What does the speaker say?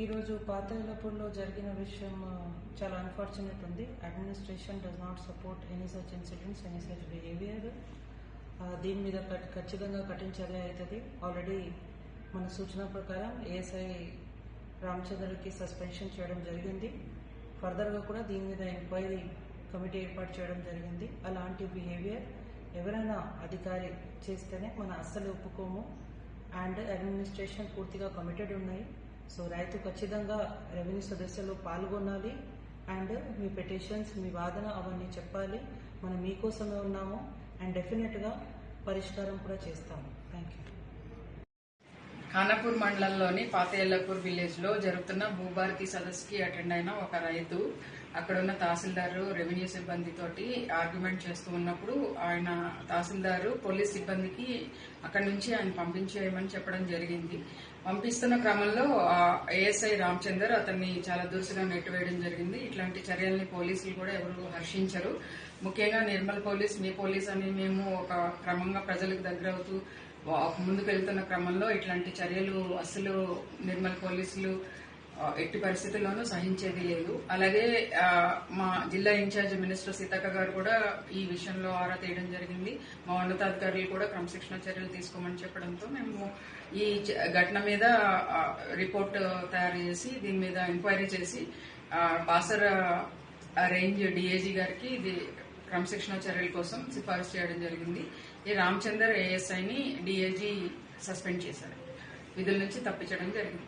ఈరోజు పాతేలపూర్లో జరిగిన విషయం చాలా అన్ఫార్చునేట్ ఉంది. Administration does not support any such incidents, any such behaviour. దీని మీద ఖచ్చితంగా కఠిన చర్య అవుతుంది. ఆల్రెడీ మన సూచన ప్రకారం ఏఎస్ఐ రామచంద్రకి సస్పెన్షన్ చేయడం జరిగింది. ఫర్దర్గా కూడా దీని మీద ఎంక్వైరీ కమిటీ ఏర్పాటు చేయడం జరిగింది. అలాంటి బిహేవియర్ ఎవరైనా అధికారి చేస్తేనే మనం అస్సలు ఒప్పుకోము. అండ్ అడ్మినిస్ట్రేషన్ పూర్తిగా కమిటెడ్ ఉన్నాయి. సో రైతు ఖచ్చితంగా రెవెన్యూ సదస్సులో పాల్గొనాలి. అండ్ మీ పిటిషన్స్, మీ వాదన అవన్నీ చెప్పాలి. మనం మీకోసమే ఉన్నాము అండ్ డెఫినెట్గా పరిష్కారం కూడా చేస్తాము. Thank you. ఖానాపూర్ మండలంలోని పాతేళ్లపూర్ విలేజ్ లో జరుగుతున్న భూభారతి సదస్సుకి అటెండ్ అయిన ఒక రైతు అక్కడున్న తహసీల్దారు రెవెన్యూ సిబ్బందితోటి ఆర్గ్యుమెంట్ చేస్తూ ఉన్నప్పుడు ఆయన తహసీల్దారు పోలీస్ సిబ్బందికి అక్కడి నుంచి ఆయన పంపించేయమని చెప్పడం జరిగింది. పంపిస్తున్న క్రమంలో ఏఎస్ఐ రామచందర్ అతన్ని చాలా దురుసుగా నెట్టివేయడం జరిగింది. ఇట్లాంటి చర్యల్ని పోలీసులు కూడా ఎవరు హర్షించరు. ముఖ్యంగా నిర్మల్ పోలీస్, మీ పోలీస్ అని మేము ఒక క్రమంగా ప్రజలకు దగ్గరవుతూ ముందుకు వెళ్తున్న క్రమంలో ఇట్లాంటి చర్యలు అసలు నిర్మల్ పోలీసులు ఎట్టి పరిస్థితుల్లోనూ సహించేది లేదు. అలాగే మా జిల్లా ఇన్ఛార్జ్ మినిస్టర్ సీతక్క గారు కూడా ఈ విషయంలో ఆరా తీయడం జరిగింది. మా ఉన్నతాధికారులు కూడా క్రమశిక్షణ చర్యలు తీసుకోమని చెప్పడంతో మేము ఈ ఘటన మీద రిపోర్ట్ తయారు చేసి దీని మీద ఎంక్వైరీ చేసి బాసర రేంజ్ డిఐజీ గారికి ఇది క్రమశిక్షణ చర్యల కోసం సిఫారసు చేయడం జరిగింది. ఈ రామచందర్ ఏఎస్ఐని డిఐజీ సస్పెండ్ చేశారు, విధుల నుంచి తప్పించడం జరిగింది.